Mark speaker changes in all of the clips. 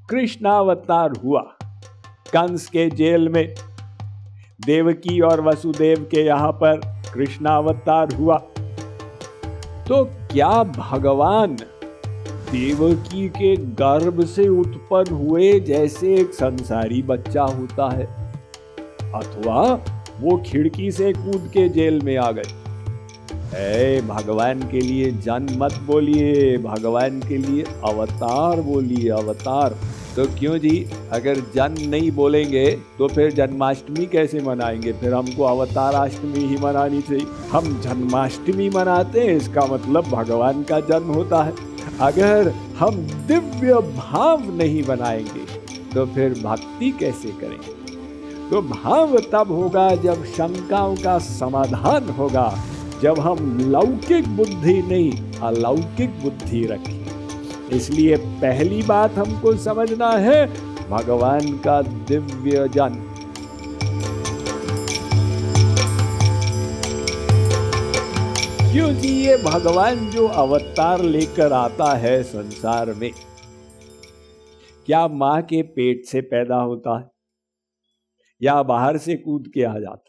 Speaker 1: कृष्णावतार हुआ कंस के जेल में, देवकी और वसुदेव के यहाँ पर कृष्णावतार हुआ। तो क्या भगवान देवकी के गर्भ से उत्पन्न हुए जैसे एक संसारी बच्चा होता है, अथवा वो खिड़की से कूद के जेल में आ गए? भगवान के लिए जन्म मत बोलिए, भगवान के लिए अवतार बोलिए, अवतार। तो क्यों जी, अगर जन्म नहीं बोलेंगे तो फिर जन्माष्टमी कैसे मनाएंगे? फिर हमको अवताराष्टमी ही मनानी चाहिए। हम जन्माष्टमी मनाते हैं, इसका मतलब भगवान का जन्म होता है। अगर हम दिव्य भाव नहीं बनाएंगे तो फिर भक्ति कैसे करेंगे? तो भाव तब होगा जब शंकाओं का समाधान होगा, जब हम लौकिक बुद्धि नहीं अलौकिक बुद्धि रखें। इसलिए पहली बात हमको समझना है भगवान का दिव्य जन्म। क्योंकि ये भगवान जो अवतार लेकर आता है संसार में, क्या मां के पेट से पैदा होता है या बाहर से कूद के आ जाता?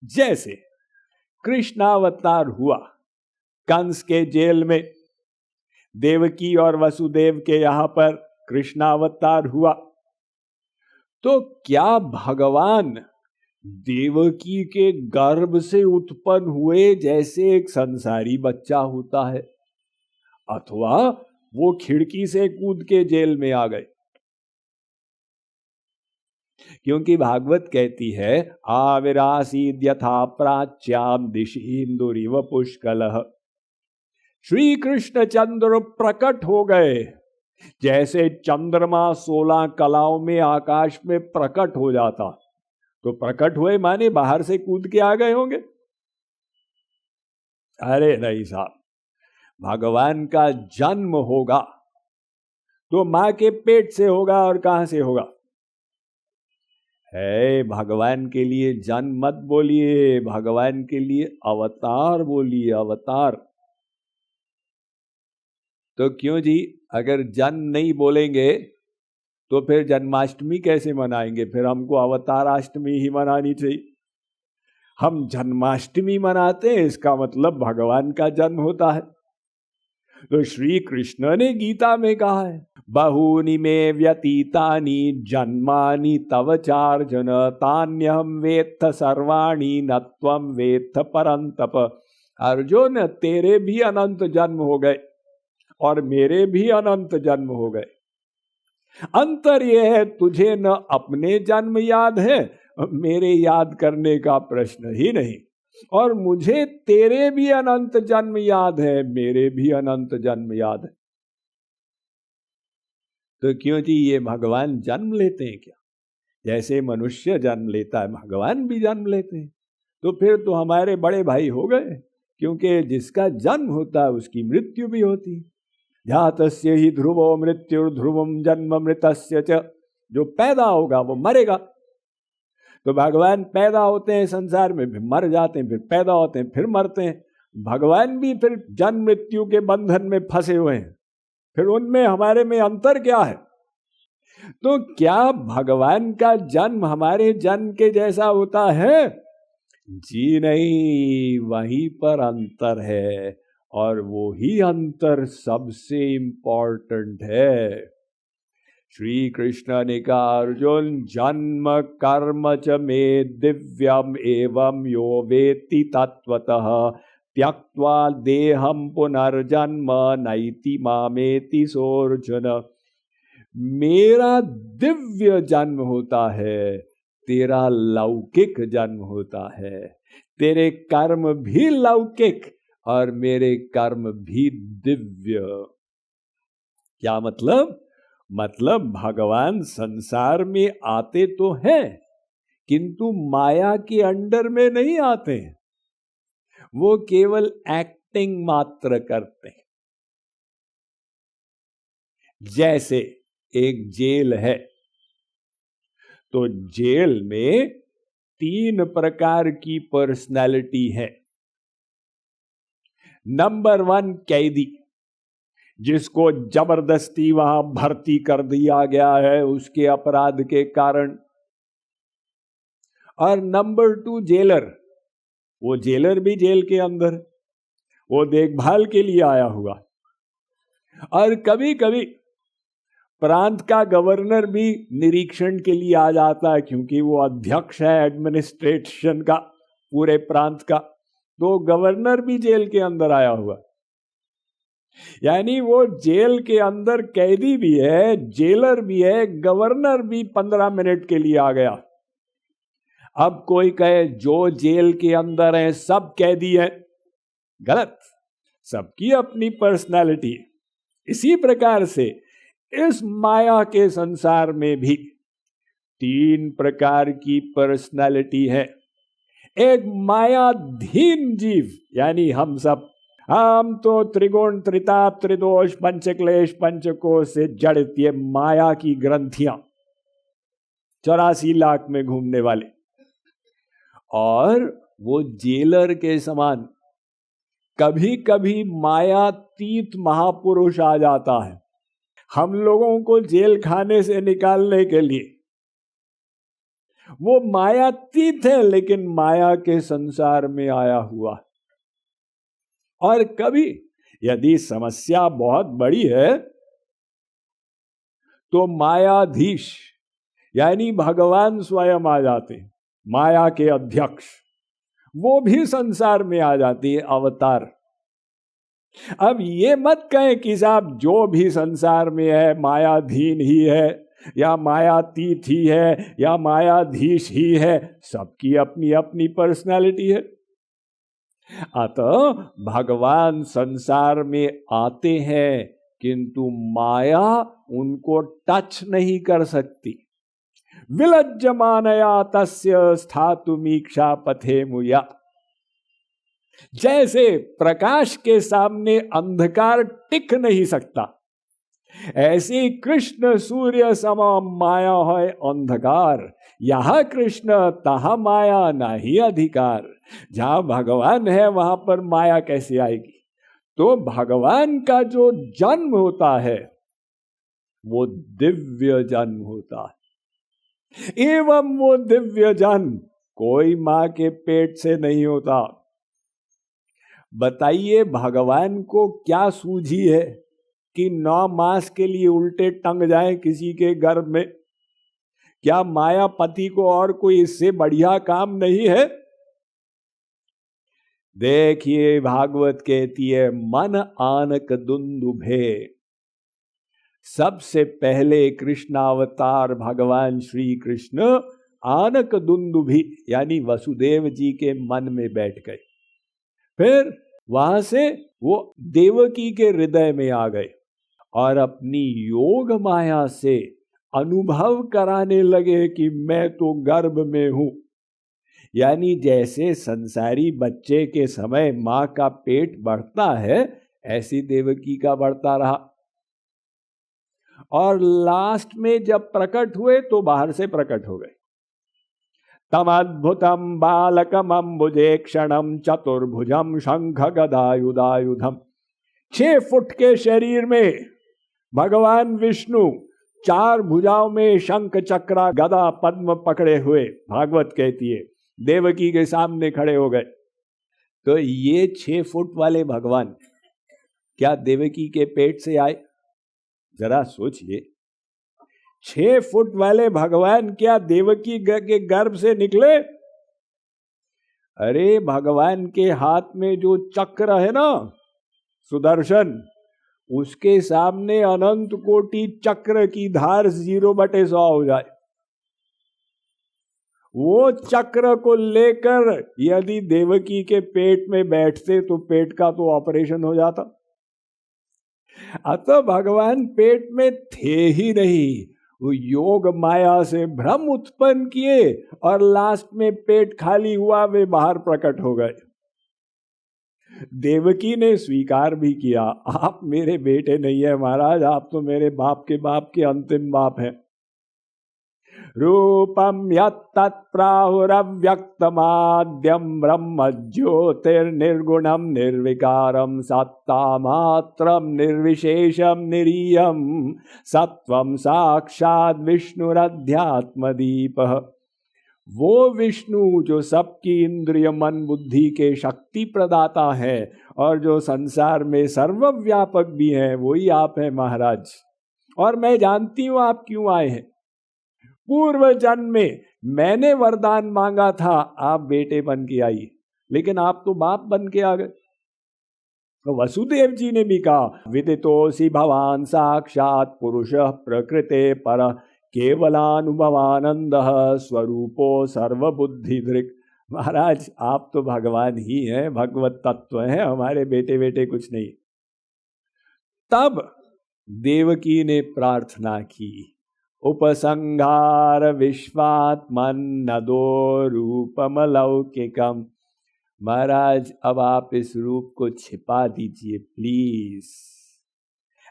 Speaker 1: जैसे कृष्णावतार हुआ कंस के जेल में, देवकी और वसुदेव के यहाँ पर कृष्णावतार हुआ। तो क्या भगवान देवकी के गर्भ से उत्पन्न हुए जैसे एक संसारी बच्चा होता है, अथवा वो खिड़की से कूद के जेल में आ गए? क्योंकि भागवत कहती है आविरासीद यथा प्राच्याम दिशीन्दुरिव पुष्कलः। श्री कृष्ण चंद्र प्रकट हो गए जैसे चंद्रमा 16 कलाओं में आकाश में प्रकट हो जाता। तो प्रकट हुए माने बाहर से कूद के आ गए होंगे? अरे नहीं साहब, भगवान का जन्म होगा तो मां के पेट से होगा। और कहां से होगा? भगवान के लिए जन्म मत बोलिए, भगवान के लिए अवतार बोलिए, अवतार। तो क्यों जी, अगर जन्म नहीं बोलेंगे तो फिर जन्माष्टमी कैसे मनाएंगे? फिर हमको अवताराष्टमी ही मनानी चाहिए। हम जन्माष्टमी मनाते हैं, इसका मतलब भगवान का जन्म होता है। तो श्री कृष्ण ने गीता में कहा है बहूनि में व्यतीतानि जन्मानि तव चार्जुन तान्यहं वेत्थ सर्वाणि न त्वं वेत्थ परन्तप। अर्जुन, तेरे भी अनंत जन्म हो गए और मेरे भी अनंत जन्म हो गए। अंतर यह है तुझे न अपने जन्म याद है, मेरे याद करने का प्रश्न ही नहीं, और मुझे तेरे भी अनंत जन्म याद है, मेरे भी अनंत जन्म याद है। तो क्यों जी, ये भगवान जन्म लेते हैं क्या? जैसे मनुष्य जन्म लेता है भगवान भी जन्म लेते हैं। तो फिर तो हमारे बड़े भाई हो गए, क्योंकि जिसका जन्म होता है उसकी मृत्यु भी होती है। जातस्य ही ध्रुवो मृत्युर्ध्रुवम जन्म मृतस्य च। जो पैदा होगा वो मरेगा। तो भगवान पैदा होते हैं संसार में, फिर मर जाते हैं, फिर पैदा होते हैं, फिर मरते हैं। भगवान भी फिर जन्म मृत्यु के बंधन में फंसे हुए हैं। फिर उनमें हमारे में अंतर क्या है? तो क्या भगवान का जन्म हमारे जन्म के जैसा होता है? जी नहीं, वहीं पर अंतर है, और वो ही अंतर सबसे इंपॉर्टेंट है। श्री कृष्ण ने कहा अर्जुन, जन्म कर्म च मे दिव्यम एवं यो वेत्ति तत्वतः त्यक्त्वा देहम पुनर्जन्म नैति मामेति सोऽर्जुन। मेरा दिव्य जन्म होता है, तेरा लौकिक जन्म होता है। तेरे कर्म भी लौकिक और मेरे कर्म भी दिव्य। क्या मतलब? मतलब भगवान संसार में आते तो हैं, किंतु माया के अंडर में नहीं आते हैं। वो केवल एक्टिंग मात्र करते हैं। जैसे एक जेल है, तो जेल में 3 प्रकार की पर्सनालिटी है। नंबर 1 कैदी, जिसको जबरदस्ती वहां भर्ती कर दिया गया है उसके अपराध के कारण। और नंबर 2 जेलर, वो जेलर भी जेल के अंदर, वो देखभाल के लिए आया हुआ। और कभी कभी प्रांत का गवर्नर भी निरीक्षण के लिए आ जाता है, क्योंकि वो अध्यक्ष है एडमिनिस्ट्रेशन का पूरे प्रांत का, तो गवर्नर भी जेल के अंदर आया हुआ। यानी वो जेल के अंदर कैदी भी है, जेलर भी है, गवर्नर भी 15 मिनट के लिए आ गया। अब कोई कहे जो जेल के अंदर है सब कैदी है, गलत। सबकी अपनी पर्सनालिटी। इसी प्रकार से इस माया के संसार में भी 3 प्रकार की पर्सनालिटी है। एक मायाधीन जीव, यानी हम सब, हम तो त्रिगुण त्रिताप त्रिदोष पंचक्लेश पंचकोश से जड़ित ये माया की ग्रंथियां 84 लाख में घूमने वाले। और वो जेलर के समान कभी कभी मायातीत महापुरुष आ जाता है हम लोगों को जेल खाने से निकालने के लिए। वो मायातीत है लेकिन माया के संसार में आया हुआ। और कभी यदि समस्या बहुत बड़ी है तो मायाधीश यानी भगवान स्वयं आ जाते हैं, माया के अध्यक्ष, वो भी संसार में आ जाती है, अवतार। अब ये मत कहें कि साहब जो भी संसार में है मायाधीन ही है या मायातीत ही है या मायाधीश ही है, सबकी अपनी अपनी पर्सनालिटी है। अतः भगवान संसार में आते हैं किंतु माया उनको टच नहीं कर सकती। विलज्जमानया तस्य स्थातुमीक्षा पथे मुया। जैसे प्रकाश के सामने अंधकार टिक नहीं सकता, ऐसे कृष्ण सूर्य समा माया है अंधकार। यहां कृष्ण तहां माया नहीं अधिकार। जहां भगवान है वहां पर माया कैसे आएगी? तो भगवान का जो जन्म होता है वो दिव्य जन्म होता है, एवं वो दिव्य जन्म कोई मां के पेट से नहीं होता। बताइए भगवान को क्या सूझी है कि 9 मास के लिए उल्टे टंग जाए किसी के गर्भ में? क्या मायापति को और कोई इससे बढ़िया काम नहीं है? देखिए भागवत कहती है मन आनक दुंदुभे। सबसे पहले कृष्णावतार भगवान श्री कृष्ण आनक दुंदुभि यानी वसुदेव जी के मन में बैठ गए। फिर वहां से वो देवकी के हृदय में आ गए और अपनी योग माया से अनुभव कराने लगे कि मैं तो गर्भ में हूं। यानी जैसे संसारी बच्चे के समय मां का पेट बढ़ता है ऐसी देवकी का बढ़ता रहा। और लास्ट में जब प्रकट हुए तो बाहर से प्रकट हो गए। तमद्भुतम बालकम अम्बुजे क्षणम चतुर्भुजम शंख गदायुधायुधम। 6 फुट के शरीर में भगवान विष्णु 4 भुजाओं में शंख चक्र गदा पद्म पकड़े हुए, भागवत कहती है, देवकी के सामने खड़े हो गए। तो ये 6 फुट वाले भगवान क्या देवकी के पेट से आए? जरा सोचिए, 6 फुट वाले भगवान क्या देवकी के गर्भ से निकले? अरे भगवान के हाथ में जो चक्र है ना सुदर्शन, उसके सामने अनंत कोटि चक्र की धार 0/100 हो जाए। वो चक्र को लेकर यदि देवकी के पेट में बैठते तो पेट का तो ऑपरेशन हो जाता। अतः भगवान पेट में थे ही नहीं, वो योग माया से भ्रम उत्पन्न किए और लास्ट में पेट खाली हुआ, वे बाहर प्रकट हो गए। देवकी ने स्वीकार भी किया, आप मेरे बेटे नहीं है महाराज, आप तो मेरे बाप के अंतिम बाप हैं। रूपम यत्तत्प्राहुरव्यक्तमाद्यं ब्रह्म ज्योतिर्निर्गुणं निर्विकारं सत्तामात्रं निर्विशेषं निरीयं सत्वं साक्षात् विष्णुरध्यात्मदीपः। वो विष्णु जो सबकी इंद्रिय मन बुद्धि के शक्ति प्रदाता है और जो संसार में सर्वव्यापक भी है, वही आप है महाराज। और मैं जानती हूं आप क्यों आए हैं। पूर्व जन्म में मैंने वरदान मांगा था, आप बेटे बन के आई, लेकिन आप तो बाप बन के आ गए। तो वसुदेव जी ने भी कहा विदितोऽसि भवान साक्षात् पुरुषः प्रकृते पर केवलानुभवानंद स्वरूपो सर्वबुद्धिधृक्। महाराज आप तो भगवान ही हैं, भगवत तत्व हैं, हमारे बेटे बेटे कुछ नहीं। तब देवकी ने प्रार्थना की उपसंहार विश्वात्मन्नदो रूपमलौकिकम। महाराज अब आप इस रूप को छिपा दीजिए प्लीज,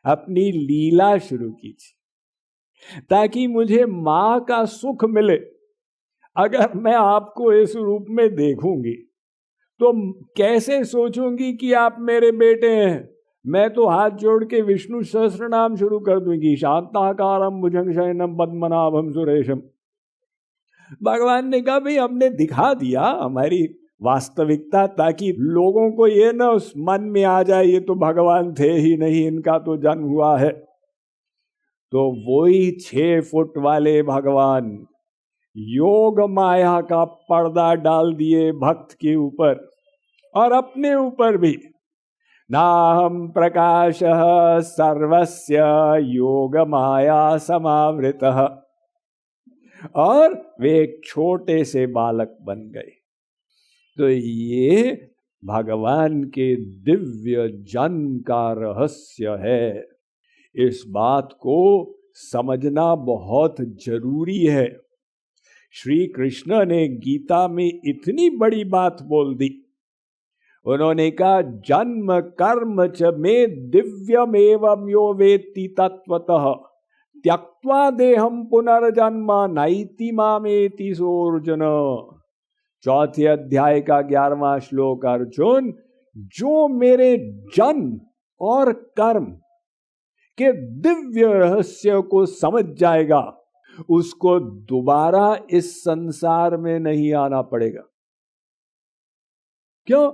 Speaker 1: अपनी लीला शुरू कीजिए ताकि मुझे मां का सुख मिले। अगर मैं आपको इस रूप में देखूंगी तो कैसे सोचूंगी कि आप मेरे बेटे हैं। मैं तो हाथ जोड़ के विष्णु सहस्त्र नाम शुरू कर दूंगी, शांताकारम भुजंगशयनम पद्मनाभम सुरेशम। भगवान ने कहा भाई हमने दिखा दिया हमारी वास्तविकता, ताकि लोगों को ये ना उस मन में आ जाए ये तो भगवान थे ही नहीं, इनका तो जन्म हुआ है। तो वही 6 फुट वाले भगवान योग माया का पर्दा डाल दिए भक्त के ऊपर और अपने ऊपर भी। नाहं प्रकाशः सर्वस्य योग माया समावृतः। और वे एक छोटे से बालक बन गए। तो ये भगवान के दिव्य जन्म का रहस्य है। इस बात को समझना बहुत जरूरी है। श्री कृष्ण ने गीता में इतनी बड़ी बात बोल दी। उन्होंने कहा जन्म कर्म च में दिव्यमेवं यो वेत्ति तत्वतः त्यक्त्वा देहम पुनर्जन्म नैति मामेति सोऽर्जुन। 4थे अध्याय का 11वां श्लोक। अर्जुन, जो मेरे जन्म और कर्म के दिव्य रहस्य को समझ जाएगा उसको दोबारा इस संसार में नहीं आना पड़ेगा। क्यों?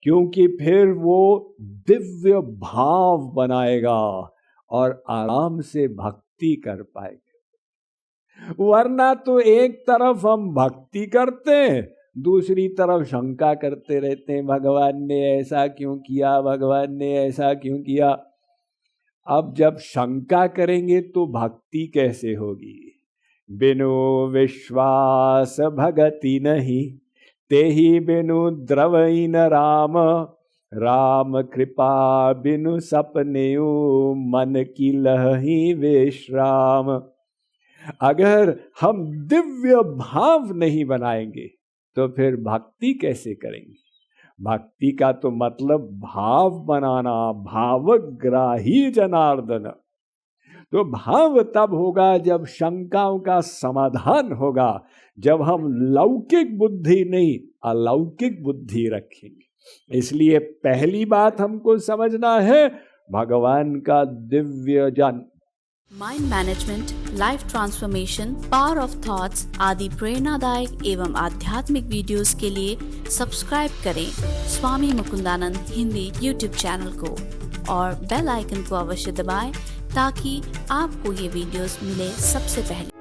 Speaker 1: क्योंकि फिर वो दिव्य भाव बनाएगा और आराम से भक्ति कर पाएगा। वरना तो एक तरफ हम भक्ति करते हैं, दूसरी तरफ शंका करते रहते हैं, भगवान ने ऐसा क्यों किया, भगवान ने ऐसा क्यों किया। अब जब शंका करेंगे तो भक्ति कैसे होगी। बिनु विश्वास भगति नहीं, तेहि बिनु द्रवई न राम। राम कृपा बिनु सपनेऊ, मन की लही विश्राम। अगर हम दिव्य भाव नहीं बनाएंगे तो फिर भक्ति कैसे करेंगे। भक्ति का तो मतलब भाव बनाना, भावग्राही जनार्दन। तो भाव तब होगा जब शंकाओं का समाधान होगा, जब हम लौकिक बुद्धि नहीं अलौकिक बुद्धि रखेंगे। इसलिए पहली बात हमको समझना है भगवान का दिव्य जन्म।
Speaker 2: Mind management, life transformation, power of thoughts आदि प्रेरणादायक एवं आध्यात्मिक वीडियोस के लिए सब्सक्राइब करें स्वामी मुकुंदानंद हिंदी यूट्यूब चैनल को और बेल आइकन को अवश्य दबाएं ताकि आपको ये वीडियोस मिले सबसे पहले।